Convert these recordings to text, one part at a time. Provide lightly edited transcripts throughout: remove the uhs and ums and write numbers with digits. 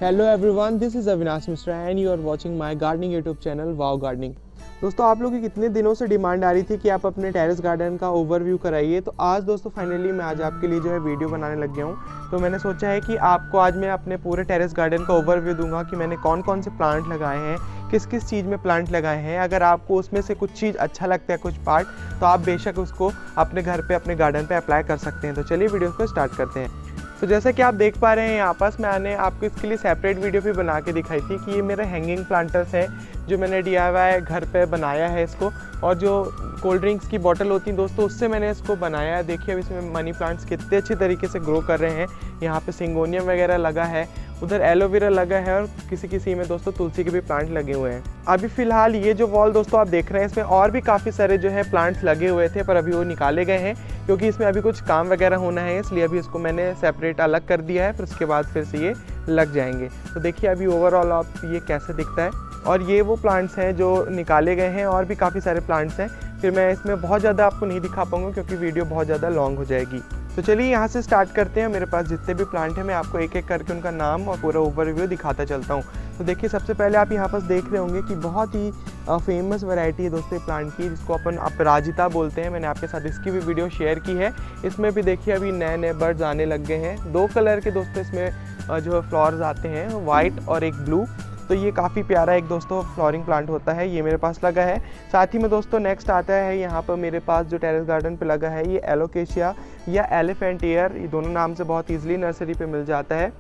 Hello everyone, this is Avinash Mishra and you are watching my gardening YouTube channel wow gardening. दोस्तों, आप लोगों की कितने दिनों से डिमांड आ रही थी कि आप अपने टेरेस गार्डन का ओवरव्यू कराइए, तो आज दोस्तों फाइनली मैं आज आपके लिए जो है वीडियो बनाने लग गया हूँ। तो मैंने सोचा है कि आपको आज मैं अपने पूरे टेरेस गार्डन का ओवरव्यू दूंगा कि मैंने कौन कौन से प्लांट लगाए हैं, किस किस चीज़ में प्लांट लगाए हैं। अगर आपको उसमें से कुछ चीज़ अच्छा लगता है, कुछ पार्ट, तो आप बेशक उसको अपने घर पे, अपने गार्डन पे अप्लाई कर सकते हैं। तो चलिए वीडियो को स्टार्ट करते हैं। तो जैसा कि आप देख पा रहे हैं यहाँ पास मैंने आपको इसके लिए सेपरेट वीडियो भी बना के दिखाई थी कि ये मेरे हैंगिंग प्लांटर्स हैं जो मैंने DIY घर पे बनाया है इसको। और जो कोल्ड ड्रिंक्स की बोतल होती है दोस्तों, उससे मैंने इसको बनाया है। देखिए अब इसमें मनी प्लांट्स कितने अच्छे तरीके से ग्रो कर रहे हैं। यहाँ पे सिंगोनियम वगैरह लगा है, उधर एलोवेरा लगा है और किसी में दोस्तों तुलसी के भी प्लांट लगे हुए हैं। अभी फ़िलहाल ये जो वॉल दोस्तों आप देख रहे हैं, इसमें और भी काफ़ी सारे जो है प्लांट्स लगे हुए थे, पर अभी वो निकाले गए हैं क्योंकि इसमें अभी कुछ काम वगैरह होना है, इसलिए अभी इसको मैंने सेपरेट अलग कर दिया है। फिर उसके बाद फिर से ये लग जाएंगे। तो देखिए अभी ओवरऑल आप ये कैसे दिखता है। और ये वो प्लांट्स हैं जो निकाले गए हैं, और भी काफ़ी सारे प्लांट्स हैं। फिर मैं इसमें बहुत ज़्यादा आपको नहीं दिखा पाऊँगा क्योंकि वीडियो बहुत ज़्यादा लॉन्ग हो जाएगी। तो चलिए यहाँ से स्टार्ट करते हैं। मेरे पास जितने भी प्लांट हैं मैं आपको एक एक करके उनका नाम और पूरा ओवरव्यू दिखाता चलता हूँ। तो देखिए सबसे पहले आप यहाँ पास देख रहे होंगे कि बहुत ही फेमस वैरायटी है दोस्तों प्लांट की, जिसको अपन अपराजिता बोलते हैं। मैंने आपके साथ इसकी भी वीडियो शेयर की है। इसमें भी देखिए अभी नए नए बर्ड्स आने लग गए हैं। 2 कलर के दोस्तों इसमें जो है फ्लावर्स आते हैं, वाइट और एक ब्लू। तो ये काफ़ी प्यारा एक दोस्तों फ्लोरिंग प्लांट होता है, ये मेरे पास लगा है। साथ ही में दोस्तों नेक्स्ट आता है यहाँ पर मेरे पास जो टेरेस गार्डन पे लगा है, ये एलोकेशिया या एलिफेंट ईयर, ये दोनों नाम से बहुत ईजिली नर्सरी पे मिल जाता है।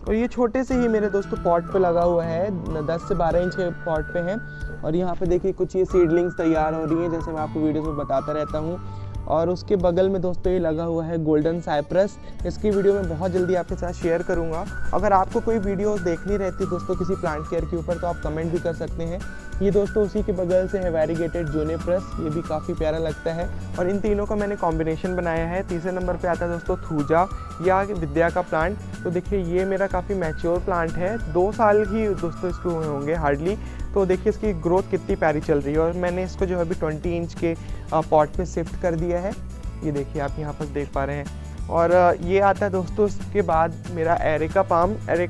और ये छोटे से ही मेरे दोस्तों पॉट पे लगा हुआ है, 10 से 12 इंच के पॉट पे है। और यहाँ पे देखिए कुछ ये सीडलिंग्स तैयार हो रही हैं, जैसे मैं आपको वीडियोस में बताता रहता हूँ। और उसके बगल में दोस्तों ये लगा हुआ है गोल्डन साइप्रस। इसकी वीडियो मैं बहुत जल्दी आपके साथ शेयर करूंगा। अगर आपको कोई वीडियो देखनी रहती है दोस्तों किसी प्लांट केयर के ऊपर, तो आप कमेंट भी कर सकते हैं। ये दोस्तों उसी के बगल से है वैरीगेटेड जूनिप्रस, ये भी काफ़ी प्यारा लगता है। और इन तीनों का मैंने कॉम्बिनेशन बनाया है। तीसरे नंबर पे आता है दोस्तों थूजा या विद्या का प्लांट। तो देखिए ये मेरा काफ़ी मैच्योर प्लांट है, 2 साल ही दोस्तों इसको हुए होंगे हार्डली। तो देखिए इसकी ग्रोथ कितनी प्यारी चल रही है। और मैंने इसको जो है अभी 20 इंच के पॉट पे शिफ्ट कर दिया है। ये देखिए आप यहाँ पर देख पा रहे हैं। और ये आता है दोस्तों इसके बाद मेरा एरेका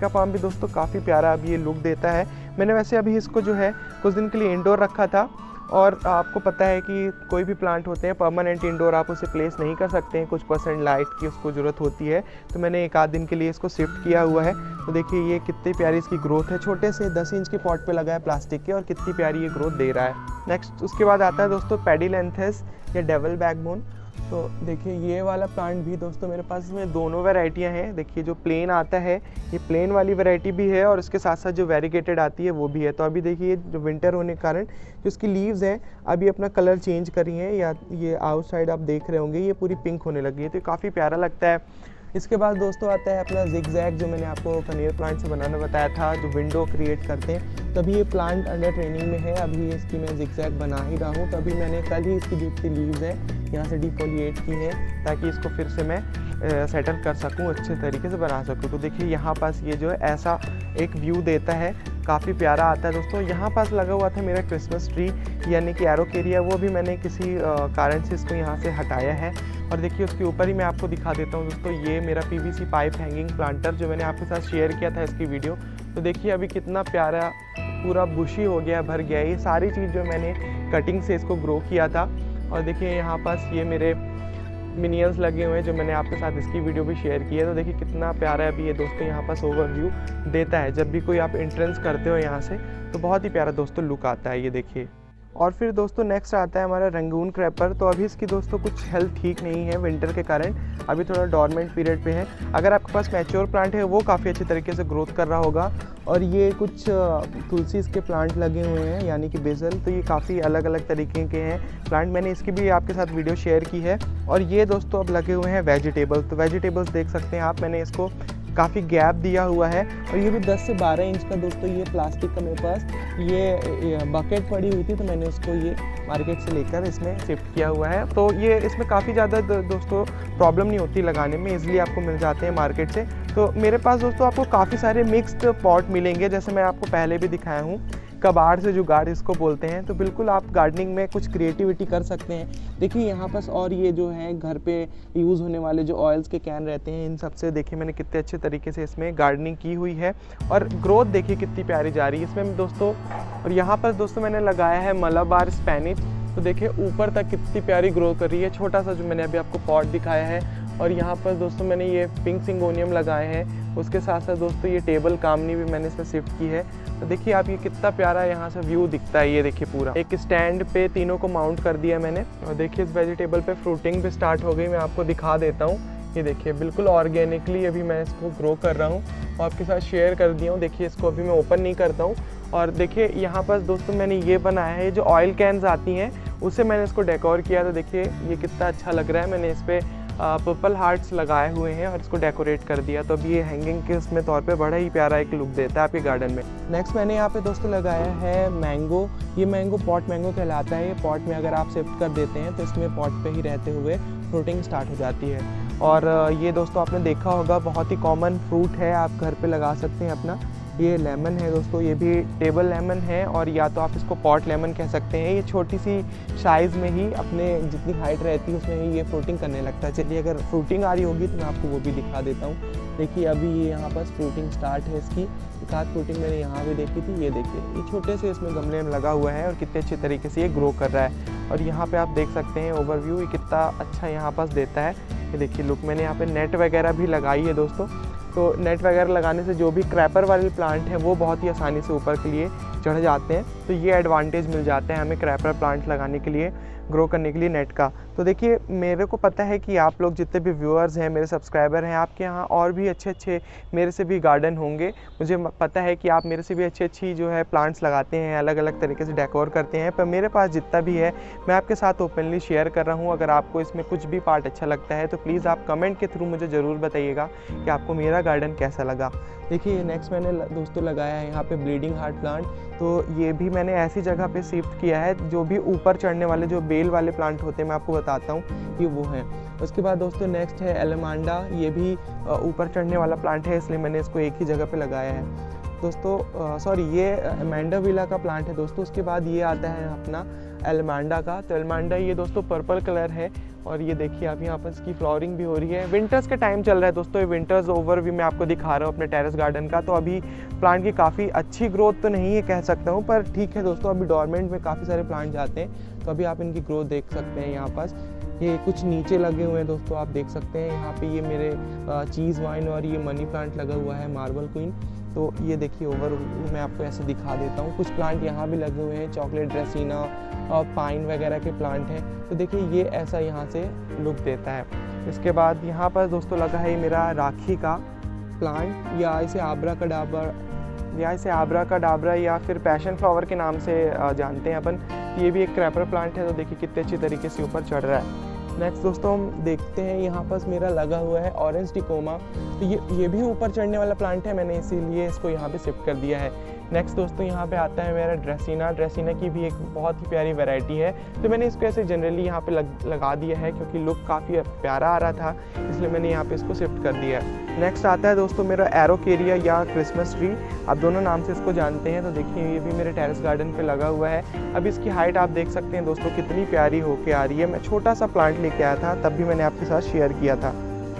पाम भी दोस्तों काफ़ी प्यारा अभी ये लुक देता है। मैंने वैसे अभी इसको जो है कुछ दिन के लिए इंडोर रखा था। और आपको पता है कि कोई भी प्लांट होते हैं परमानेंट इंडोर आप उसे प्लेस नहीं कर सकते हैं, कुछ % लाइट की उसको ज़रूरत होती है। तो मैंने 1 आध दिन के लिए इसको शिफ्ट किया हुआ है। तो देखिए ये कितनी प्यारी इसकी ग्रोथ है, छोटे से 10 इंच के पॉट पे लगा है प्लास्टिक के, और कितनी प्यारी ये ग्रोथ दे रहा है। नेक्स्ट उसके बाद आता है दोस्तों पेडिलेंथस या डेवल बैकबोन। तो देखिए ये वाला प्लांट भी दोस्तों मेरे पास इसमें दोनों वैरायटियाँ हैं। देखिए जो प्लेन आता है, ये प्लेन वाली वैरायटी भी है, और इसके साथ साथ जो वेरीगेटेड आती है वो भी है। तो अभी देखिए जो विंटर होने के कारण जो इसकी लीव्स हैं अभी अपना कलर चेंज करी हैं, या ये आउटसाइड आप देख रहे होंगे ये पूरी पिंक होने लगी है। तो काफ़ी प्यारा लगता है। इसके बाद दोस्तों आता है अपना जिगजैग, जो मैंने आपको पनीर प्लांट से बनाना बताया था, जो विंडो क्रिएट करते हैं। तो अभी ये प्लांट अंडर ट्रेनिंग में है, अभी इसकी मैं जिगजैग बना ही रहा हूँ। तो अभी मैंने कल ही इसकी जितनी लीव्स हैं यहाँ से डिफोलिएट की हैं, ताकि इसको फिर से मैं सेटल कर सकूँ, अच्छे तरीके से बना सकूँ। तो देखिए यहाँ पास ये जो है ऐसा एक व्यू देता है, काफ़ी प्यारा आता है दोस्तों। यहाँ पास लगा हुआ था मेरा क्रिसमस ट्री यानी कि एरोकेरिया, वो भी मैंने किसी कारण से इसको यहाँ से हटाया है। और देखिए उसके ऊपर ही मैं आपको दिखा देता हूँ दोस्तों, ये मेरा PVC पाइप हैंगिंग प्लांटर जो मैंने आपके साथ शेयर किया था इसकी वीडियो। तो देखिए अभी कितना प्यारा पूरा बुशी हो गया, भर गया। ये सारी चीज़ जो मैंने कटिंग से इसको ग्रो किया था। और देखिए यहाँ पास ये मेरे मिनियंस लगे हुए हैं जो मैंने आपके साथ इसकी वीडियो भी शेयर की है। तो देखिए कितना प्यारा है अभी ये दोस्तों यहाँ पास ओवरव्यू देता है। जब भी कोई आप एंट्रेंस करते हो यहाँ से, तो बहुत ही प्यारा दोस्तों लुक आता है, ये देखिए। और फिर दोस्तों नेक्स्ट आता है हमारा रंगून क्रैपर। तो अभी इसकी दोस्तों कुछ हेल्थ ठीक नहीं है विंटर के कारण, अभी थोड़ा डॉर्मेंट पीरियड पे है। अगर आपके पास मैच्योर प्लांट है वो काफ़ी अच्छे तरीके से ग्रोथ कर रहा होगा। और ये कुछ तुलसी इसके प्लांट लगे हुए हैं यानी कि बेसल। तो ये काफ़ी अलग अलग तरीके के हैं प्लांट, मैंने इसकी भी आपके साथ वीडियो शेयर की है। और ये दोस्तों अब लगे हुए हैं वेजिटेबल्स। तो वेजिटेबल्स देख सकते हैं आप, मैंने इसको काफ़ी गैप दिया हुआ है। और ये भी 10 से 12 इंच का दोस्तों ये प्लास्टिक का मेरे पास ये बकेट पड़ी हुई थी, तो मैंने उसको ये मार्केट से लेकर इसमें शिफ्ट किया हुआ है। तो ये इसमें काफ़ी ज़्यादा दोस्तों प्रॉब्लम नहीं होती लगाने में, इजीली आपको मिल जाते हैं मार्केट से। तो मेरे पास दोस्तों आपको काफ़ी सारे मिक्स्ड पॉट मिलेंगे, जैसे मैं आपको पहले भी दिखाया हूँ। कबाड़ से जुगाड़ इसको बोलते हैं। तो बिल्कुल आप गार्डनिंग में कुछ क्रिएटिविटी कर सकते हैं। देखिए यहाँ पास और ये जो है घर पे यूज़ होने वाले जो ऑयल्स के कैन रहते हैं, इन सब से देखिए मैंने कितने अच्छे तरीके से इसमें गार्डनिंग की हुई है और ग्रोथ देखिए कितनी प्यारी जा रही है इसमें दोस्तों। और यहाँ पर दोस्तों मैंने लगाया है मलाबार स्पेनिश, तो देखिए ऊपर तक कितनी प्यारी ग्रो कर रही है। छोटा सा जो मैंने अभी आपको पॉट दिखाया है। और यहाँ पर दोस्तों मैंने ये पिंक सिंगोनियम लगाए हैं। उसके साथ साथ दोस्तों ये टेबल कामनी भी मैंने इसमें शिफ्ट की है। तो देखिए आप ये कितना प्यारा यहाँ से व्यू दिखता है। ये देखिए पूरा एक स्टैंड पे तीनों को माउंट कर दिया मैंने। और देखिए इस वेजिटेबल पे फ्रूटिंग भी स्टार्ट हो गई। मैं आपको दिखा देता हूँ। ये देखिए बिल्कुल ऑर्गेनिकली अभी मैं इसको ग्रो कर रहा हूँ और आपके साथ शेयर कर दिया हूँ। देखिए इसको अभी मैं ओपन नहीं करता हूँ। और देखिए यहाँ पर दोस्तों मैंने ये बनाया है, जो ऑयल कैन्स आती हैं उससे मैंने इसको डेकोर किया। तो देखिए ये कितना अच्छा लग रहा है। मैंने इस पर पर्पल हार्ट्स लगाए हुए हैं और इसको डेकोरेट कर दिया। तो अभी ये हैंगिंग के उसमें तौर पे बड़ा ही प्यारा एक लुक देता है आपके गार्डन में। नेक्स्ट मैंने यहाँ पे दोस्तों लगाया है मैंगो। ये मैंगो पॉट मैंगो कहलाता है। ये पॉट में अगर आप शिफ्ट कर देते हैं तो इसमें पॉट पे ही रहते हुए फ्रूटिंग स्टार्ट हो जाती है। और ये दोस्तों आपने देखा होगा, बहुत ही कॉमन फ्रूट है, आप घर पे लगा सकते हैं अपना। ये लेमन है दोस्तों, ये भी टेबल लेमन है और या तो आप इसको पॉट लेमन कह सकते हैं। ये छोटी सी साइज़ में ही अपने जितनी हाइट रहती है उसमें ही ये फ्रूटिंग करने लगता है। चलिए अगर फ्रूटिंग आ रही होगी तो मैं आपको वो भी दिखा देता हूँ। देखिए अभी ये यहाँ पर फ्रूटिंग स्टार्ट है इसकी। एक आध फ्रूटिंग मैंने यहाँ भी देखी थी। ये देखिए ये छोटे से इसमें गमले में लगा हुआ है और कितने अच्छे तरीके से ये ग्रो कर रहा है। और यहाँ पे आप देख सकते हैं ओवरव्यू ये कितना अच्छा यहाँ पास देता है। ये देखिए लुक। मैंने यहाँ पे नेट वगैरह भी लगाई है दोस्तों। तो नेट वगैरह लगाने से जो भी क्रैपर वाले प्लांट हैं वो बहुत ही आसानी से ऊपर के लिए चढ़ जाते हैं। तो ये एडवांटेज मिल जाता है हमें क्रैपर प्लांट लगाने के लिए, ग्रो करने के लिए नेट का। तो देखिए मेरे को पता है कि आप लोग जितने भी व्यूअर्स हैं, मेरे सब्सक्राइबर हैं, आपके यहाँ और भी अच्छे अच्छे मेरे से भी गार्डन होंगे। मुझे पता है कि आप मेरे से भी अच्छी अच्छी जो है प्लांट्स लगाते हैं, अलग अलग तरीके से डेकोर करते हैं। पर मेरे पास जितना भी है मैं आपके साथ ओपनली शेयर कर रहा हूँ। अगर आपको इसमें कुछ भी पार्ट अच्छा लगता है तो प्लीज़ आप कमेंट के थ्रू मुझे ज़रूर बताइएगा कि आपको मेरा गार्डन कैसा लगा। देखिए नेक्स्ट मैंने दोस्तों लगाया है यहाँ पे ब्लीडिंग हार्ट प्लांट। तो ये भी मैंने ऐसी जगह पे शिफ्ट किया है, जो भी ऊपर चढ़ने वाले जो बेल वाले प्लांट होते हैं मैं आपको बताता हूँ ये वो हैं। उसके बाद दोस्तों नेक्स्ट है एलमांडा। ये भी ऊपर चढ़ने वाला प्लांट है, इसलिए मैंने इसको एक ही जगह पे लगाया है दोस्तों। सॉरी ये एमेंडाविला का प्लांट है दोस्तों। उसके बाद ये आता है अपना एलमांडा का। तो एलमांडा ये दोस्तों पर्पल कलर है और ये देखिए आप यहाँ पर इसकी फ्लावरिंग भी हो रही है। विंटर्स के टाइम चल रहा है दोस्तों। ये विंटर्स ओवरव्यू मैं आपको दिखा रहा हूँ अपने टेरेस गार्डन का। तो अभी प्लांट की काफ़ी अच्छी ग्रोथ तो नहीं है कह सकता हूँ, पर ठीक है दोस्तों। अभी डोरमेंट में काफ़ी सारे प्लांट जाते हैं, तो अभी आप इनकी ग्रोथ देख सकते हैं। यहाँ पास ये कुछ नीचे लगे हुए हैं दोस्तों, आप देख सकते हैं। यहाँ पे ये मेरे चीज़ वाइन और ये मनी प्लांट लगा हुआ है, मार्बल क्वीन। तो ये देखिए ओवर मैं आपको ऐसे दिखा देता हूँ। कुछ प्लांट यहाँ भी लगे हुए हैं, चॉकलेट ड्रेसिना और पाइन वगैरह के प्लांट हैं। तो देखिए ये ऐसा यहाँ से लुक देता है। इसके बाद यहाँ पर दोस्तों लगा है मेरा राखी का प्लांट, या इसे आबरा का डाबरा या फिर पैशन फ्लावर के नाम से जानते हैं अपन। ये भी एक क्रैपर प्लांट है। तो देखिए कितने अच्छी तरीके से ऊपर चढ़ रहा है। नेक्स्ट दोस्तों हम देखते हैं यहाँ पास मेरा लगा हुआ है ऑरेंज टिकोमा। तो ये भी ऊपर चढ़ने वाला प्लांट है, मैंने इसीलिए इसको यहाँ पे शिफ्ट कर दिया है। नेक्स्ट दोस्तों यहाँ पे आता है मेरा ड्रेसिना की भी एक बहुत ही प्यारी वैरायटी है। तो मैंने इसको ऐसे जनरली यहाँ पे लगा दिया है क्योंकि लुक काफ़ी प्यारा आ रहा था, इसलिए मैंने यहाँ पे इसको शिफ्ट कर दिया है। नेक्स्ट आता है दोस्तों मेरा एरोकेरिया या क्रिसमस ट्री, आप दोनों नाम से इसको जानते हैं। तो देखिए ये भी मेरे टेरेस गार्डन पे लगा हुआ है। अब इसकी हाइट आप देख सकते हैं दोस्तों कितनी प्यारी होके आ रही है। मैं छोटा सा प्लांट लेके आया था, तब भी मैंने आपके साथ शेयर किया था।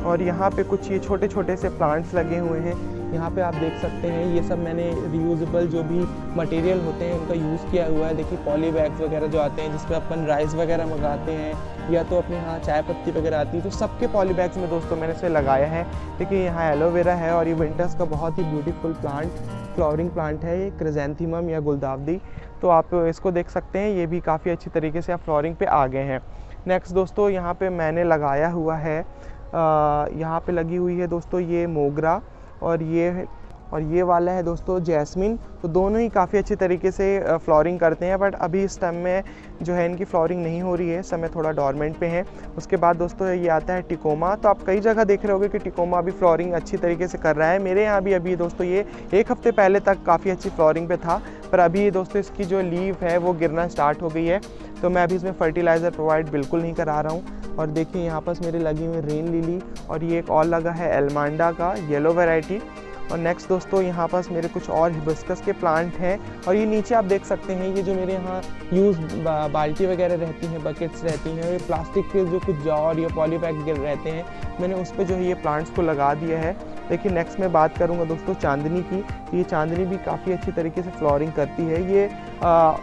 और यहाँ पे कुछ ये छोटे छोटे से प्लांट्स लगे हुए हैं। यहाँ पे आप देख सकते हैं ये सब मैंने रियूजेबल जो भी मटेरियल होते हैं उनका यूज़ किया हुआ है। देखिए पॉली बैग्स वगैरह जो आते हैं जिसपे अपन राइस वगैरह मंगाते हैं, या तो अपने यहाँ चाय पत्ती वगैरह आती है, तो सबके पॉली बैग्स में दोस्तों मैंने इसे लगाया है। देखिए यहाँ एलोवेरा है और ये विंटर्स का बहुत ही ब्यूटीफुल प्लांट, फ्लावरिंग प्लांट है, ये क्रिजेंथीमम या गुलदावदी। तो आप इसको देख सकते हैं, ये भी काफ़ी अच्छी तरीके से आप फ्लावरिंग पे आ गए हैं। नेक्स्ट दोस्तों यहाँ पे मैंने लगाया हुआ है, यहाँ पे लगी हुई है दोस्तों ये मोगरा, और ये वाला है दोस्तों जैस्मिन। तो दोनों ही काफ़ी अच्छी तरीके से फ्लावरिंग करते हैं, बट अभी इस टाइम में जो है इनकी फ्लावरिंग नहीं हो रही है, समय थोड़ा डोरमेंट पे है। उसके बाद दोस्तों ये आता है टिकोमा। तो आप कई जगह देख रहे होंगे कि टिकोमा अभी फ्लावरिंग अच्छी तरीके से कर रहा है। मेरे यहाँ भी अभी दोस्तों ये एक हफ्ते पहले तक काफ़ी अच्छी फ्लावरिंग पे था, पर अभी दोस्तों इसकी जो लीव है वो गिरना स्टार्ट हो गई है। तो मैं अभी इसमें फर्टिलाइज़र प्रोवाइड बिल्कुल नहीं करा रहा हूँ। और देखिए यहाँ पास मेरे लगी हुई रेन लिली, और ये एक और लगा है एलमांडा का येलो वैरायटी। और नेक्स्ट दोस्तों यहाँ पास मेरे कुछ और हिबिस्कस के प्लांट हैं। और ये नीचे आप देख सकते हैं, ये जो मेरे यहाँ यूज़ बाल्टी वगैरह रहती हैं, बकेट्स रहती हैं, ये प्लास्टिक के जो कुछ जार या पॉलीबैग रहते हैं, मैंने उस पर जो है ये प्लांट्स को लगा दिया है। देखिए नेक्स्ट मैं बात करूँगा दोस्तों चांदनी की। ये चांदनी भी काफ़ी अच्छी तरीके से फ्लोरिंग करती है। ये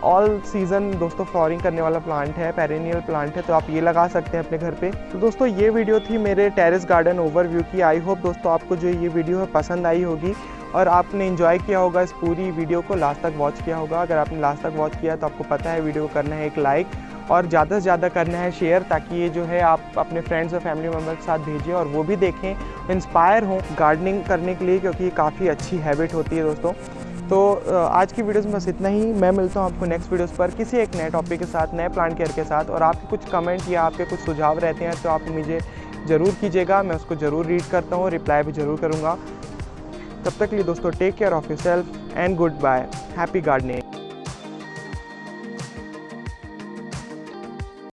ऑल सीज़न दोस्तों फ्लोरिंग करने वाला प्लांट है, पेरेनियल प्लांट है, तो आप ये लगा सकते हैं अपने घर पे। तो दोस्तों ये वीडियो थी मेरे टेरेस गार्डन ओवरव्यू की। आई होप दोस्तों आपको जो ये वीडियो है पसंद आई होगी और आपने एंजॉय किया होगा इस पूरी वीडियो को, लास्ट तक वॉच किया होगा। अगर आपने लास्ट तक वॉच किया तो आपको पता है वीडियो को करना है एक लाइक और ज़्यादा से ज़्यादा करना है शेयर, ताकि ये जो है आप अपने फ्रेंड्स और फैमिली मेम्बर के साथ भेजें और वो भी देखें, इंस्पायर हों गार्डनिंग करने के लिए, क्योंकि ये काफ़ी अच्छी हैबिट होती है दोस्तों। तो आज की वीडियोस में बस इतना ही। मैं मिलता हूँ आपको नेक्स्ट वीडियोस पर किसी एक नए टॉपिक के साथ, नए प्लांट केयर के साथ। और आपके कुछ कमेंट या आपके कुछ सुझाव रहते हैं तो आप मुझे ज़रूर कीजिएगा, मैं उसको ज़रूर रीड करता हूँ, रिप्लाई भी ज़रूर करूँगा। तब तक के लिए दोस्तों take care of yourself and goodbye, happy gardening.